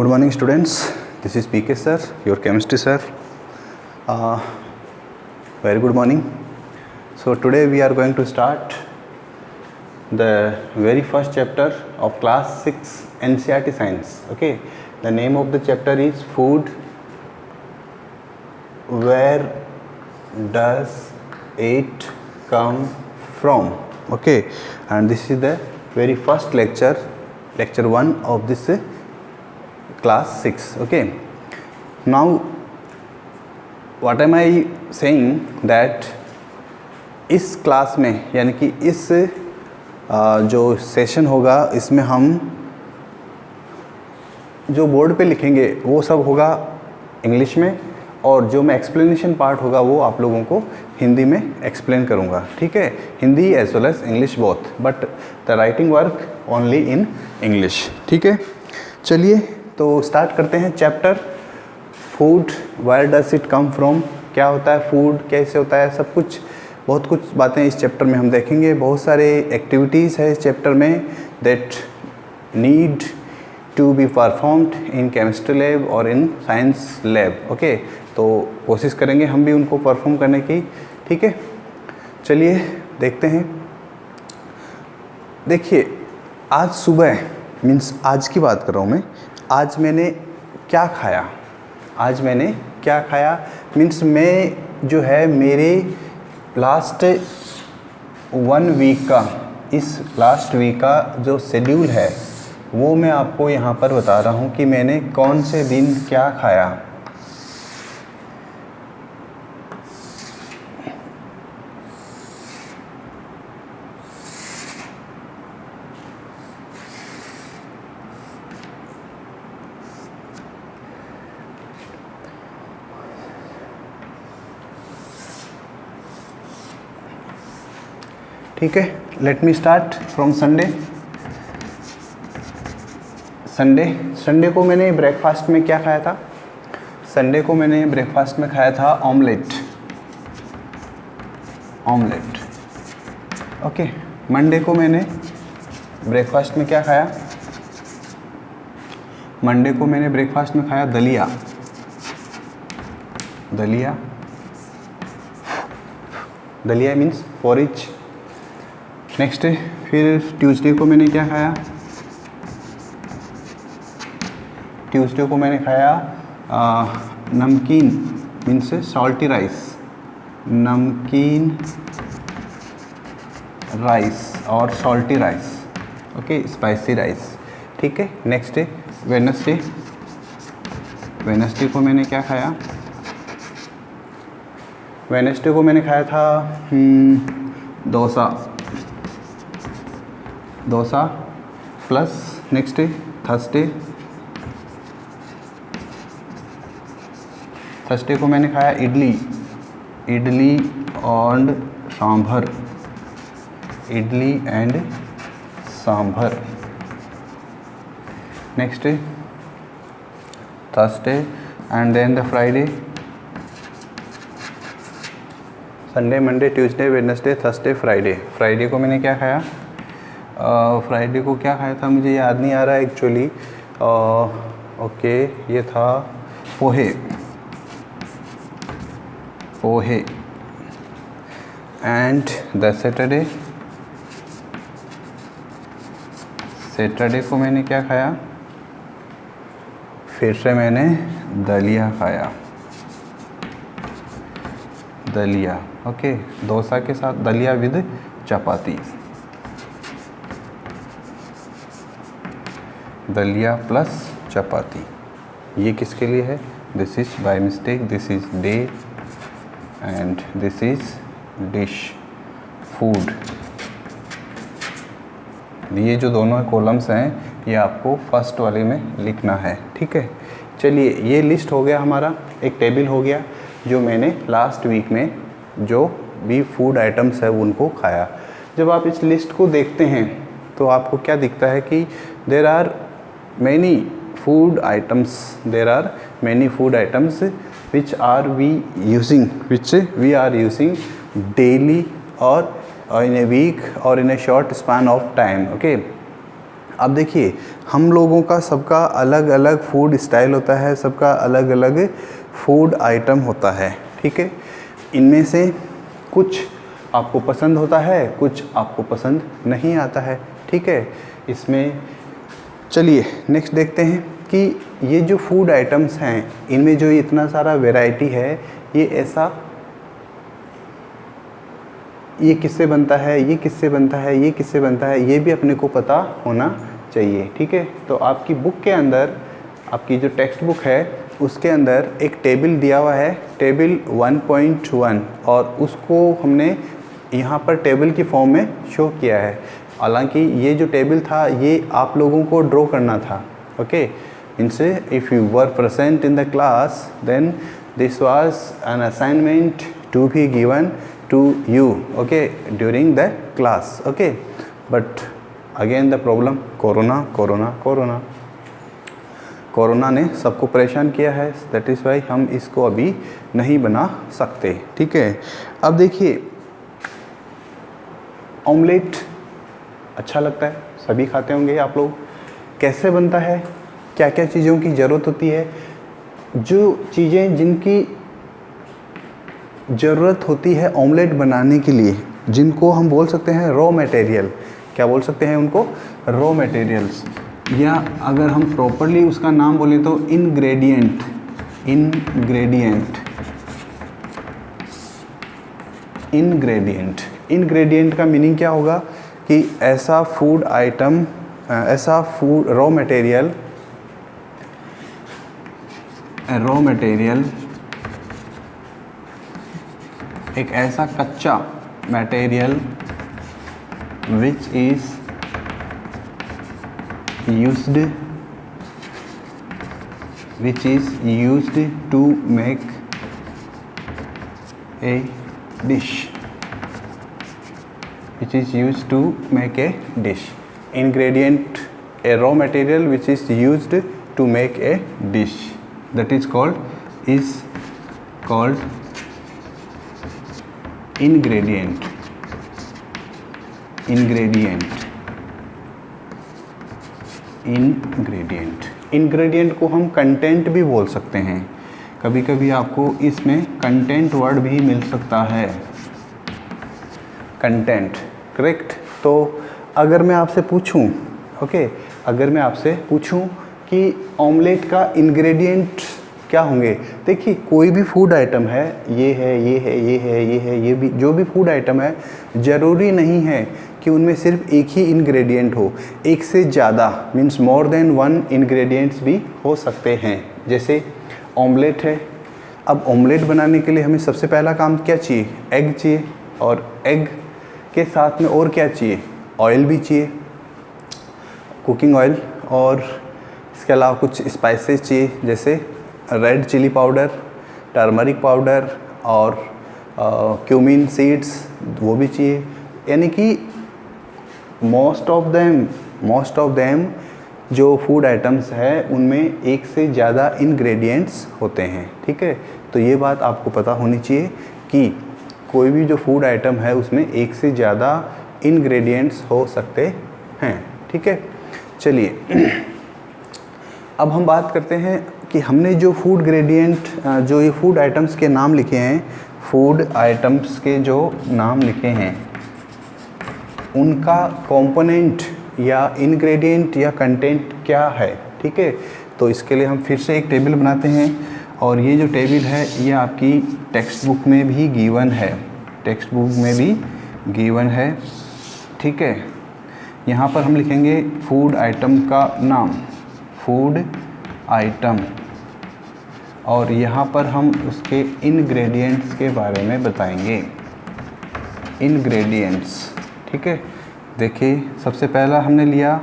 Good morning students, this is PK sir, your chemistry sir. Very good morning. So today we are going to start the very first chapter of class 6 NCERT science. Okay, the name of the chapter is food. Where does it come from? Okay, and this is the very first lecture 1 of this class 6. Okay, now what am I saying that इस class में यानी कि इस जो session होगा इसमें हम जो बोर्ड पे लिखेंगे वो सब होगा इंग्लिश में, और जो मैं एक्सप्लेनेशन पार्ट होगा वो आप लोगों को हिंदी में एक्सप्लेन करूँगा. ठीक है, Hindi as well as English both, but the writing work only in English. ठीक है, चलिए तो स्टार्ट करते हैं. Chapter food, where does it come from, क्या होता है फूड, कैसे होता है, सब कुछ बहुत कुछ बातें इस चैप्टर में हम देखेंगे. बहुत सारे एक्टिविटीज़ है इस चैप्टर में that need to be performed in chemistry lab और इन साइंस लैब. ओके, तो कोशिश करेंगे हम भी उनको परफॉर्म करने की. ठीक है, चलिए देखते हैं. देखिए, आज सुबह मीन्स आज की बात कर रहा हूँ मैं. आज मैंने क्या खाया, आज मैंने क्या खाया मीन्स मैं जो है मेरे लास्ट 1 वीक का, इस लास्ट वीक का जो शेड्यूल है वो मैं आपको यहाँ पर बता रहा हूँ कि मैंने कौन से दिन क्या खाया. ठीक है, let me start from Sunday. Sunday को मैंने ब्रेकफास्ट में क्या खाया था. संडे को मैंने ब्रेकफास्ट में खाया था ऑमलेट. ओके, मंडे को मैंने ब्रेकफास्ट में क्या खाया. मंडे को मैंने ब्रेकफास्ट में खाया दलिया. दलिया मीन्स पोरिज. नेक्स्ट फिर ट्यूसडे को मैंने क्या खाया. ट्यूसडे को मैंने खाया नमकीन मीन्स सॉल्टी राइस. नमकीन राइस और salty rice. Okay, spicy rice. ठीक है, नेक्स्ट डे वेडनेसडे को मैंने क्या खाया. वेडनेसडे को मैंने खाया था dosa plus. Next day Thursday को मैंने खाया idli and sambar. Next day Thursday and then the Friday. Sunday, Monday, Tuesday, Wednesday, Thursday, Friday. Friday को मैंने क्या खाया. फ्राइडे को क्या खाया था मुझे याद नहीं आ रहा है एक्चुअली. ओके, ये था पोहे. एंड द सैटरडे को मैंने क्या खाया. फिर से मैंने दलिया खाया. ओके, डोसा के साथ दलिया विद चपाती. दलिया प्लस चपाती. ये किसके लिए है. This is by mistake, this is day and this is dish food. ये जो दोनों कॉलम्स हैं ये आपको फर्स्ट वाले में लिखना है. ठीक है, चलिए ये लिस्ट हो गया हमारा, एक टेबल हो गया जो मैंने लास्ट वीक में जो भी फूड आइटम्स है उनको खाया. जब आप इस लिस्ट को देखते हैं तो आपको क्या दिखता है कि there are many food items which we are using daily or in a week or in a short span of time. Okay, अब देखिए, हम लोगों का सबका अलग अलग फूड स्टाइल होता है, सबका अलग अलग फूड आइटम होता है, ठीक है। इनमें से कुछ आपको पसंद होता है, कुछ आपको पसंद नहीं आता है, ठीक है। इसमें चलिए नेक्स्ट देखते हैं कि ये जो फूड आइटम्स हैं, इनमें जो इतना सारा वैरायटी है, ये ऐसा, ये किससे बनता है, ये किससे बनता है, ये किससे बनता है, ये भी अपने को पता होना चाहिए, ठीक है। तो आपकी बुक के अंदर, आपकी जो टेक्स्ट बुक है उसके अंदर एक टेबल दिया हुआ है, टेबल 1.1, और उसको हमने यहाँ पर टेबल की फॉर्म में शो किया है। हालांकि ये जो टेबल था ये आप लोगों को ड्रॉ करना था, ओके। इनसे if you were present in the class then this was an assignment to be given to you, okay, during the class, okay, but again the problem, corona ने सबको परेशान किया है, दैट इज़ वाई हम इसको अभी नहीं बना सकते, ठीक है। अब देखिए, ऑमलेट अच्छा लगता है, सभी खाते होंगे आप लोग। कैसे बनता है, क्या क्या चीज़ों की ज़रूरत होती है, जो चीज़ें जिनकी ज़रूरत होती है ऑमलेट बनाने के लिए, जिनको हम बोल सकते हैं रॉ मटेरियल, क्या बोल सकते हैं उनको, रॉ मटेरियल्स, या अगर हम प्रॉपरली उसका नाम बोलें तो इंग्रेडिएंट। इंग्रेडिएंट का मीनिंग क्या होगा कि ऐसा फूड आइटम, ऐसा फूड रॉ मटेरियल एक ऐसा कच्चा material which is used to make a dish, ingredient, a raw material which is used to make a dish, that is called ingredient। Ingredient को हम कंटेंट भी बोल सकते हैं, कभी कभी आपको इसमें कंटेंट वर्ड भी मिल सकता है, कंटेंट, करेक्ट। तो अगर मैं आपसे पूछूं, ओके, अगर मैं आपसे पूछूं कि ऑमलेट का इंग्रेडिएंट क्या होंगे, देखिए कोई भी फूड आइटम है, ये है, ये है, ये है, ये है, ये भी, जो भी फूड आइटम है, ज़रूरी नहीं है कि उनमें सिर्फ एक ही इंग्रेडिएंट हो, एक से ज़्यादा means more than one ingredients भी हो सकते हैं। जैसे ऑमलेट है, अब ऑमलेट बनाने के लिए हमें सबसे पहला काम क्या चाहिए, एग चाहिए, और एग के साथ में और क्या चाहिए, ऑयल भी चाहिए, कुकिंग ऑयल, और इसके अलावा कुछ स्पाइसेस चाहिए, जैसे red chilli powder, turmeric powder, और क्यूमिन सीड्स, वो भी चाहिए। यानी कि मोस्ट ऑफ देम जो फूड आइटम्स है उनमें एक से ज़्यादा इंग्रेडिएंट्स होते हैं, ठीक है। तो ये बात आपको पता होनी चाहिए कि कोई भी जो फूड आइटम है उसमें एक से ज़्यादा इंग्रेडिएंट्स हो सकते हैं, ठीक है। चलिए अब हम बात करते हैं कि हमने जो फूड ग्रेडिएंट, जो ये फूड आइटम्स के नाम लिखे हैं, फूड आइटम्स के जो नाम लिखे हैं उनका कंपोनेंट या इंग्रेडिएंट या कंटेंट क्या है, ठीक है। तो इसके लिए हम फिर से एक टेबल बनाते हैं, और ये जो टेबल है ये आपकी टेक्स्ट बुक में भी गिवन है, ठीक है। यहाँ पर हम लिखेंगे फूड आइटम का नाम, फूड आइटम, और यहाँ पर हम उसके इंग्रेडिएंट्स के बारे में बताएंगे, इंग्रेडिएंट्स, ठीक है। देखिए सबसे पहला हमने लिया,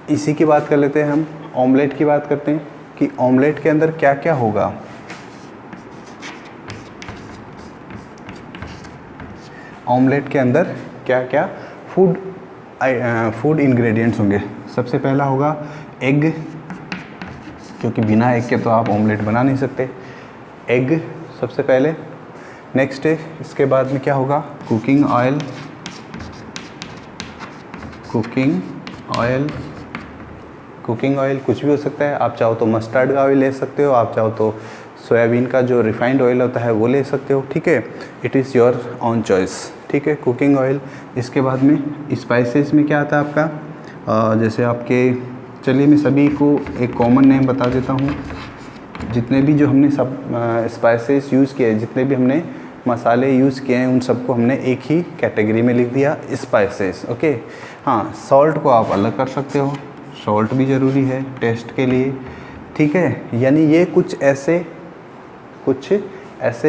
इसी की बात कर लेते हैं, हम ऑमलेट की बात करते हैं कि ऑमलेट के अंदर क्या क्या होगा। ऑमलेट के अंदर क्या क्या फूड इंग्रेडिएंट्स होंगे। सबसे पहला होगा एग, क्योंकि बिना एग के तो आप ऑमलेट बना नहीं सकते, एग सबसे पहले। नेक्स्ट है, इसके बाद में क्या होगा, कुकिंग ऑयल, कुकिंग ऑयल कुछ भी हो सकता है, आप चाहो तो मस्टर्ड का ऑयल ले सकते हो, आप चाहो तो सोयाबीन का जो रिफाइंड ऑयल होता है वो ले सकते हो, ठीक है। It is your on choice, ठीक है, कुकिंग ऑयल। इसके बाद में स्पाइसेस में क्या आता है आपका, जैसे आपके, चलिए मैं सभी को एक कॉमन नेम बता देता हूँ। जितने भी जो हमने सब स्पाइसेस यूज़ किए, जितने भी हमने मसाले यूज़ किए हैं, उन सबको हमने एक ही कैटेगरी में लिख दिया, स्पाइसेस, ओके। हाँ, सॉल्ट को आप अलग कर सकते हो, सॉल्ट भी ज़रूरी है टेस्ट के लिए, ठीक है। यानी ये कुछ ऐसे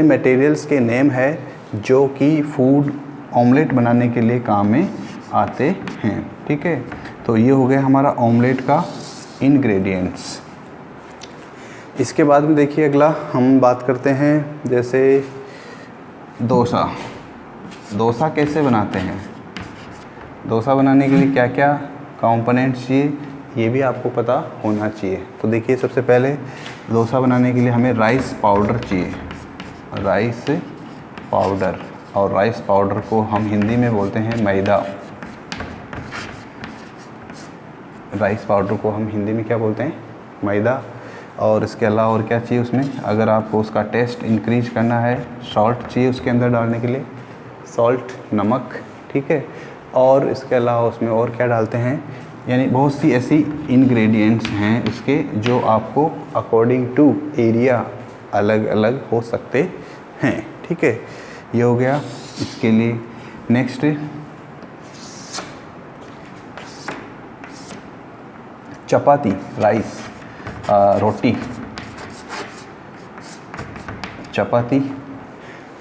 मटेरियल्स के नेम है जो कि फूड ऑमलेट बनाने के लिए काम में आते हैं, ठीक है। तो ये हो गया हमारा ऑमलेट का इंग्रेडिएंट्स। इसके बाद में देखिए अगला हम बात करते हैं जैसे डोसा कैसे बनाते हैं। डोसा बनाने के लिए क्या क्या कंपोनेंट्स चाहिए ये भी आपको पता होना चाहिए। तो देखिए सबसे पहले डोसा बनाने के लिए हमें राइस पाउडर चाहिए, राइस पाउडर, और राइस पाउडर को हम हिंदी में बोलते हैं मैदा। राइस पाउडर को हम हिंदी में क्या बोलते हैं, मैदा। और इसके अलावा और क्या चाहिए उसमें, अगर आपको उसका टेस्ट इंक्रीज करना है, सॉल्ट चाहिए उसके अंदर डालने के लिए, सॉल्ट, नमक, ठीक है। और इसके अलावा उसमें और क्या डालते हैं, यानी बहुत सी ऐसी इंग्रेडिएंट्स हैं उसके जो आपको अकॉर्डिंग टू एरिया अलग अलग हो सकते हैं, ठीक है। ये हो गया इसके लिए। नेक्स्ट चपाती, राइस, रोटी,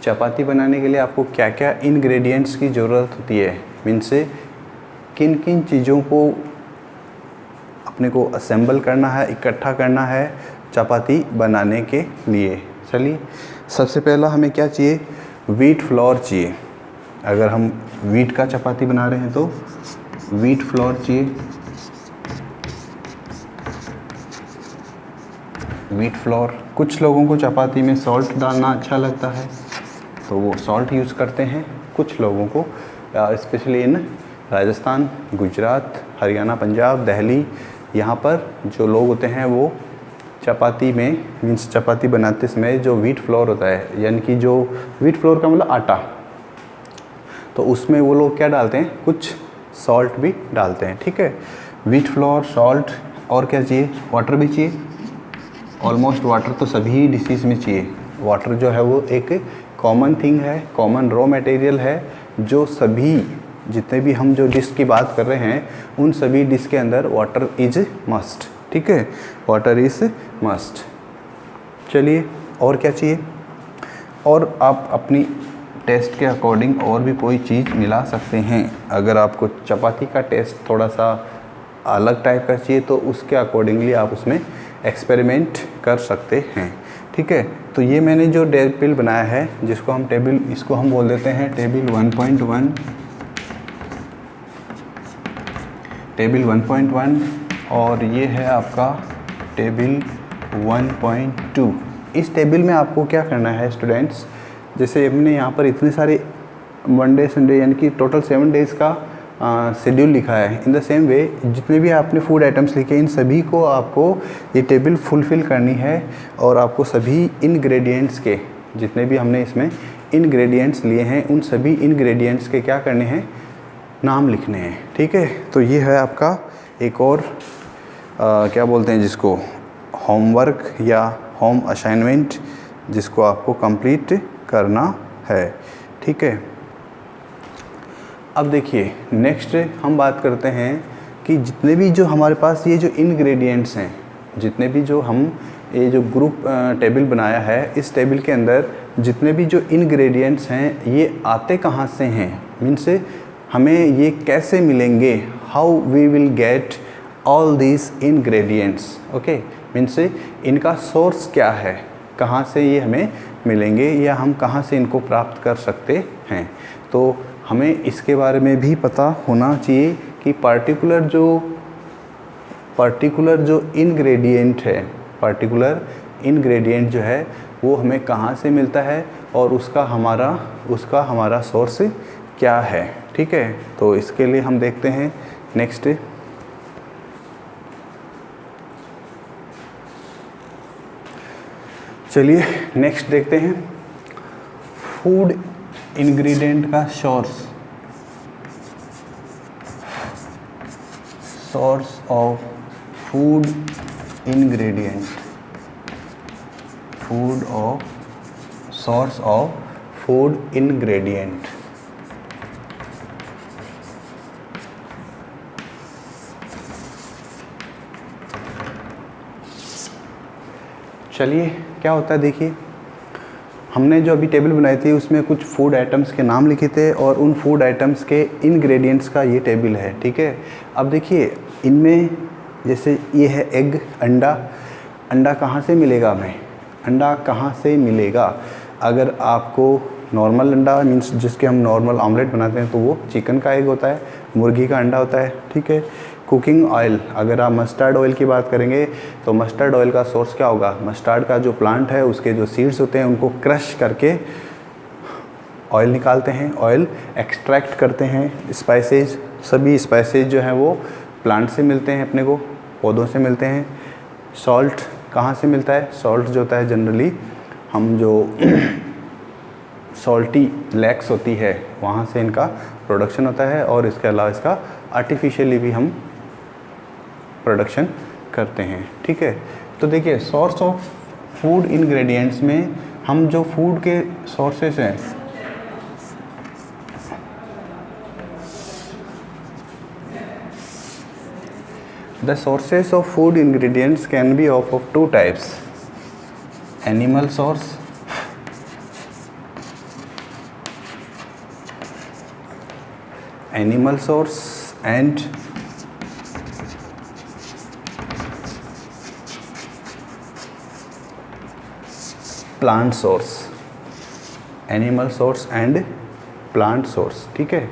चपाती बनाने के लिए आपको क्या क्या इंग्रेडिएंट्स की ज़रूरत होती है, मीन्स किन किन चीज़ों को अपने को असेंबल करना है, इकट्ठा करना है चपाती बनाने के लिए। चलिए सबसे पहला हमें क्या चाहिए, व्हीट फ्लोर चाहिए। अगर हम व्हीट का चपाती बना रहे हैं तो व्हीट फ्लोर चाहिए, व्हीट फ्लोर। कुछ लोगों को चपाती में सॉल्ट डालना अच्छा लगता है तो वो सॉल्ट यूज़ करते हैं। कुछ लोगों को स्पेशली इन राजस्थान, गुजरात, हरियाणा, पंजाब, दिल्ली, यहाँ पर जो लोग होते हैं वो चपाती में, मीन्स चपाती बनाते समय जो व्हीट फ्लोर होता है, यानी कि जो व्हीट फ्लोर का मतलब आटा, तो उसमें वो लोग क्या डालते हैं, कुछ सॉल्ट भी डालते हैं, ठीक है। व्हीट फ्लोर, सॉल्ट, और क्या चाहिए, वाटर भी चाहिए। ऑलमोस्ट वाटर तो सभी डिशेज़ में चाहिए। वाटर जो है वो एक कॉमन थिंग है, कॉमन रॉ मटेरियल है, जो सभी जितने भी हम जो डिश की बात कर रहे हैं उन सभी डिश के अंदर वाटर इज़ मस्ट, ठीक है, वाटर इज़ मस्ट। चलिए और क्या चाहिए, और आप अपनी टेस्ट के अकॉर्डिंग और भी कोई चीज़ मिला सकते हैं। अगर आपको चपाती का टेस्ट थोड़ा सा अलग टाइप का चाहिए तो उसके अकॉर्डिंगली आप उसमें एक्सपेरिमेंट कर सकते हैं, ठीक है। तो ये मैंने जो टेबल बनाया है, जिसको हम टेबल, इसको हम बोल देते हैं टेबल 1.1, टेबल 1.1, और ये है आपका टेबल 1.2। इस टेबल में आपको क्या करना है स्टूडेंट्स, जैसे हमने यहाँ पर इतने सारे मंडे संडे यानी कि टोटल 7 डेज़ का शेड्यूल लिखा है। इन द सेम वे जितने भी आपने फूड आइटम्स लिखे इन सभी को आपको ये टेबल फुलफ़िल करनी है, और आपको सभी इंग्रेडिएंट्स के, जितने भी हमने इसमें इंग्रेडिएंट्स लिए हैं उन सभी इंग्रेडिएंट्स के क्या करने हैं, नाम लिखने हैं, ठीक है। तो ये है आपका एक और क्या बोलते हैं जिसको, होमवर्क या होम असाइनमेंट, जिसको आपको कंप्लीट करना है, ठीक है। अब देखिए नेक्स्ट हम बात करते हैं कि जितने भी जो हमारे पास ये जो इंग्रेडिएंट्स हैं, जितने भी जो हम ये जो ग्रुप टेबल बनाया है, इस टेबल के अंदर जितने भी जो इंग्रेडिएंट्स हैं ये आते कहाँ से हैं, मीन्स हमें ये कैसे मिलेंगे, how we will get all these ingredients, okay, means इनका सोर्स क्या है, कहाँ से ये हमें मिलेंगे या हम कहाँ से इनको प्राप्त कर सकते हैं। तो हमें इसके बारे में भी पता होना चाहिए कि पर्टिकुलर जो इंग्रेडिएंट है, पर्टिकुलर इंग्रेडिएंट जो है वो हमें कहाँ से मिलता है और उसका हमारा सोर्स क्या है, ठीक है। तो इसके लिए हम देखते हैं नेक्स्ट, चलिए नेक्स्ट देखते हैं फूड इंग्रेडिएंट का source of food ingredient, source of food ingredient. चलिए क्या होता है देखिए, हमने जो अभी टेबल बनाई थी उसमें कुछ फूड आइटम्स के नाम लिखे थे और उन फूड आइटम्स के इंग्रेडिएंट्स का ये टेबल है, ठीक है। अब देखिए इनमें जैसे ये है एग, अंडा कहाँ से मिलेगा हमें, अंडा कहाँ से मिलेगा। अगर आपको नॉर्मल अंडा मीन्स जिसके हम नॉर्मल ऑमलेट बनाते हैं तो वो चिकन का एग होता है, मुर्गी का अंडा होता है, ठीक है। कुकिंग ऑयल, अगर आप मस्टर्ड ऑयल की बात करेंगे तो मस्टर्ड ऑयल का सोर्स क्या होगा, मस्टर्ड का जो प्लांट है उसके जो सीड्स होते हैं उनको क्रश करके ऑयल निकालते हैं, ऑयल एक्सट्रैक्ट करते हैं। स्पाइसेज, सभी स्पाइसेज जो हैं वो प्लांट से मिलते हैं, अपने को पौधों से मिलते हैं। सॉल्ट कहाँ से मिलता है, सॉल्ट जो होता है जनरली हम जो सॉल्टी लेक्स होती है वहाँ से इनका प्रोडक्शन होता है, और इसके अलावा इसका आर्टिफिशियली भी हम प्रोडक्शन करते हैं, ठीक है। तो देखिए सोर्स ऑफ फूड इंग्रेडिएंट्स में हम जो फूड के सोर्सेस हैं, the sources of food ingredients can be of two types, animal source and plant source, animal source and plant source, ठीक है।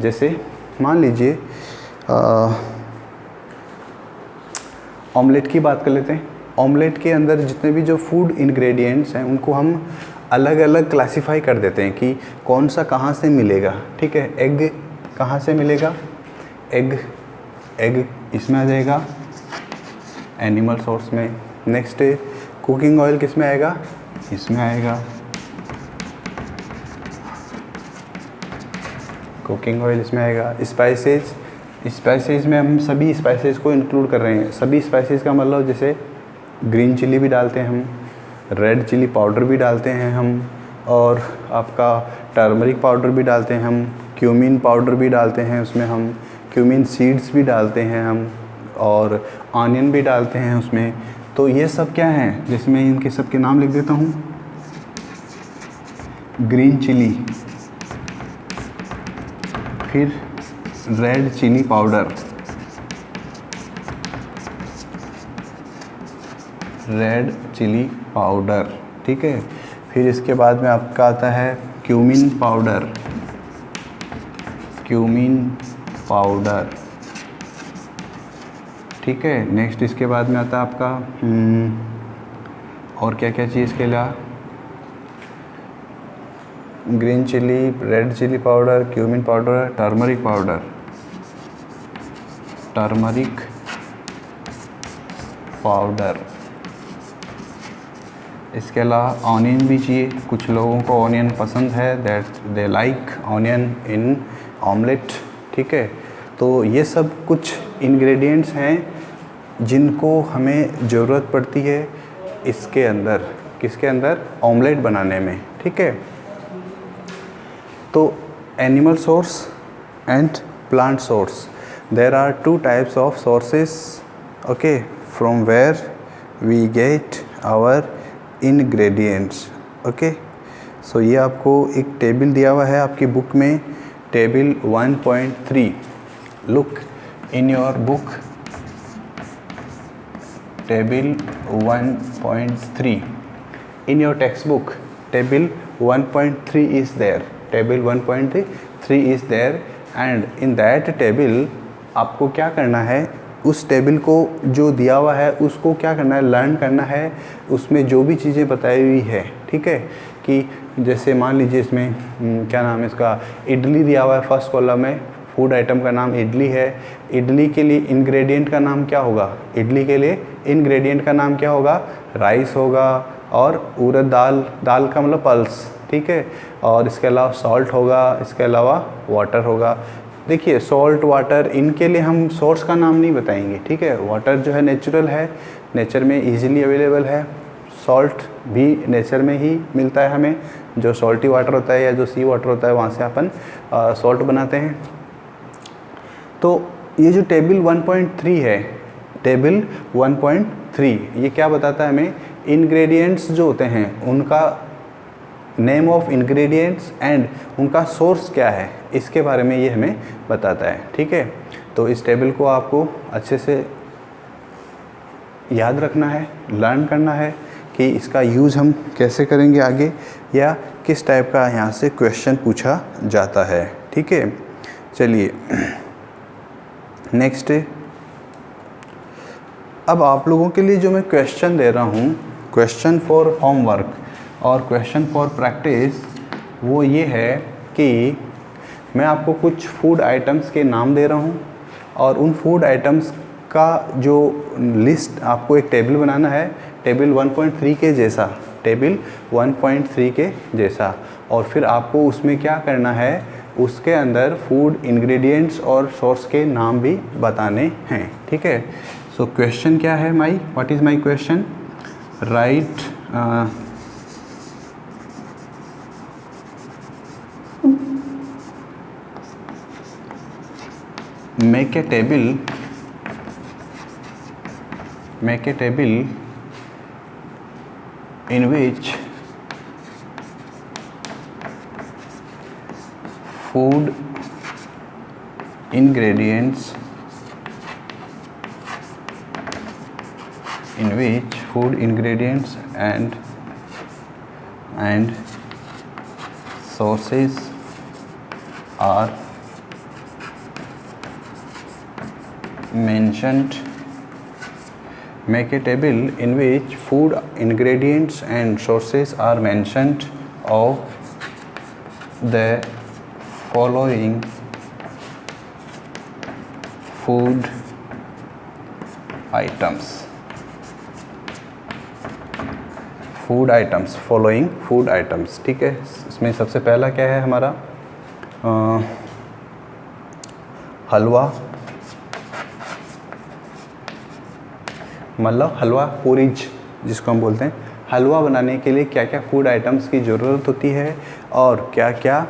जैसे मान लीजिए ऑमलेट की बात कर लेते हैं। ऑमलेट के अंदर जितने भी जो फूड इंग्रेडिएंट्स हैं उनको हम अलग अलग क्लासिफाई कर देते हैं कि कौन सा कहाँ से मिलेगा, ठीक है। एग कहाँ से मिलेगा, एग इसमें आ जाएगा एनिमल सोर्स में। नेक्स्ट कुकिंग ऑयल किस में आएगा, इसमें आएगा कुकिंग ऑयल, इसमें आएगा। स्पाइसेज में हम सभी स्पाइसेज को इंक्लूड कर रहे हैं। सभी स्पाइसेज का मतलब जैसे ग्रीन चिली भी डालते हैं हम, रेड चिली पाउडर भी डालते हैं हम, और आपका टर्मरिक पाउडर भी डालते हैं हम, क्यूमिन पाउडर भी डालते हैं उसमें हम, क्यूमिन सीड्स भी डालते हैं हम, और ऑनियन भी डालते हैं उसमें। तो ये सब क्या हैं, जिसमें इनके सब के नाम लिख देता हूँ। ग्रीन चिली, फिर रेड चिली पाउडर, ठीक है। फिर इसके बाद में आपका आता है क्यूमिन पाउडर, ठीक है। नेक्स्ट इसके बाद में आता है आपका और क्या क्या चीज़ के लिए, green chilli, red chilli powder, cumin powder, turmeric powder. इसके अलावा ऑनियन भी चाहिए, कुछ लोगों को ऑनियन पसंद है, that they like onion in omelette, ठीक है। तो ये सब कुछ इंग्रेडिएंट्स हैं जिनको हमें ज़रूरत पड़ती है इसके अंदर, किसके अंदर, ऑमलेट बनाने में, ठीक है। तो animal source and plant source, there are two types of sources, okay, from where we get our ingredients, okay. So ये आपको एक टेबल दिया हुआ है आपकी बुक में, table 1.3, look in your book, table 1.3 in your textbook, table 1.3 is there, table 1.3 is there, and in that table आपको क्या करना है, उस टेबल को जो दिया हुआ है उसको क्या करना है, लर्न करना है। उसमें जो भी चीज़ें बताई हुई है, ठीक है, कि जैसे मान लीजिए इसमें क्या नाम है इसका, इडली दिया हुआ है फर्स्ट कॉलम में, फूड आइटम का नाम इडली है। इडली के लिए इंग्रेडिएंट का नाम क्या होगा, इडली के लिए इंग्रेडिएंट का नाम क्या होगा, राइस होगा, और उड़द दाल, दाल का मतलब पल्स, ठीक है। और इसके अलावा सॉल्ट होगा, इसके अलावा वाटर होगा। देखिए सॉल्ट वाटर इनके लिए हम सोर्स का नाम नहीं बताएंगे, ठीक है। वाटर जो है नेचुरल है, नेचर में इजीली अवेलेबल है। सॉल्ट भी नेचर में ही मिलता है हमें, जो सॉल्टी वाटर होता है या जो सी वाटर होता है वहाँ से अपन सॉल्ट बनाते हैं। तो ये जो टेबल 1.3 है, टेबल 1.3 ये क्या बताता है हमें, इंग्रेडिएंट्स जो होते हैं उनका नेम ऑफ इंग्रेडिएंट्स एंड उनका सोर्स क्या है, इसके बारे में ये हमें बताता है, ठीक है। तो इस टेबल को आपको अच्छे से याद रखना है, लर्न करना है कि इसका यूज़ हम कैसे करेंगे आगे, या किस टाइप का यहाँ से क्वेश्चन पूछा जाता है, ठीक है। चलिए नेक्स्ट, अब आप लोगों के लिए जो मैं क्वेश्चन दे रहा हूँ, क्वेश्चन फॉर होमवर्क और क्वेश्चन फॉर प्रैक्टिस, वो ये है कि मैं आपको कुछ फूड आइटम्स के नाम दे रहा हूँ और उन फूड आइटम्स का जो लिस्ट आपको एक टेबल बनाना है, टेबल 1.3 के जैसा, टेबल 1.3 के जैसा। और फिर आपको उसमें क्या करना है, उसके अंदर फूड इंग्रेडिएंट्स और सोर्स के नाम भी बताने हैं, ठीक है। सो क्वेश्चन क्या है my, what is my question, right make a table in which food ingredients and sources are mentioned. Make a table in which food ingredients and sources are mentioned of the following food items. Following food items, ठीक है। इसमें सबसे पहला क्या है हमारा, हलवा, मतलब हलवा पूरीज जिसको हम बोलते हैं। हलवा बनाने के लिए क्या क्या फूड आइटम्स की ज़रूरत होती है और क्या क्या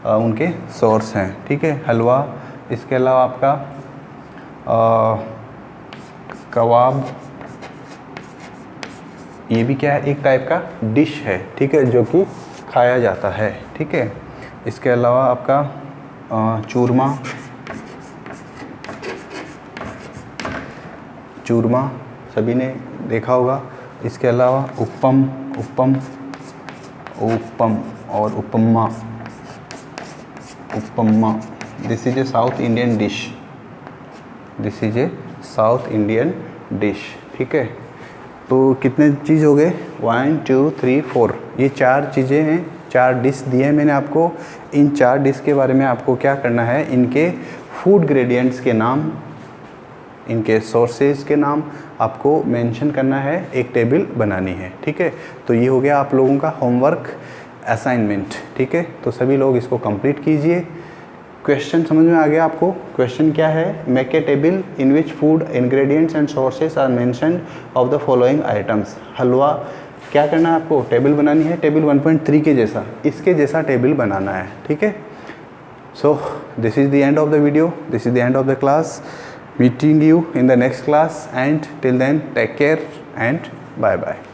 उनके सोर्स हैं, ठीक है। हलवा, इसके अलावा आपका कबाब, ये भी क्या है, एक टाइप का डिश है, ठीक है, जो कि खाया जाता है, ठीक है। इसके अलावा आपका चूरमा सभी ने देखा होगा। इसके अलावा उपम और upma, this is a South Indian dish, ठीक है। तो कितने चीज़ हो गए, 1 2 3 4, ये 4 चीज़ें हैं, 4 डिश दिए हैं मैंने आपको। इन 4 डिश के बारे में आपको क्या करना है, इनके फूड ग्रेडियंट्स के नाम, इनके सोर्सेज के नाम आपको मेंशन करना है, एक टेबल बनानी है, ठीक है। तो ये हो गया आप लोगों का होमवर्क असाइनमेंट, ठीक है। तो सभी लोग इसको कंप्लीट कीजिए। क्वेश्चन समझ में आ गया आपको, क्वेश्चन क्या है, make a table in which food ingredients and sources are mentioned of the following items. हलवा क्या करना है आपको, टेबल बनानी है, टेबल 1.3 के जैसा, इसके जैसा टेबल बनाना है, ठीक है। So this is the end of the video, this is the end of the class. Meeting you in the next class, and till then take care and bye bye.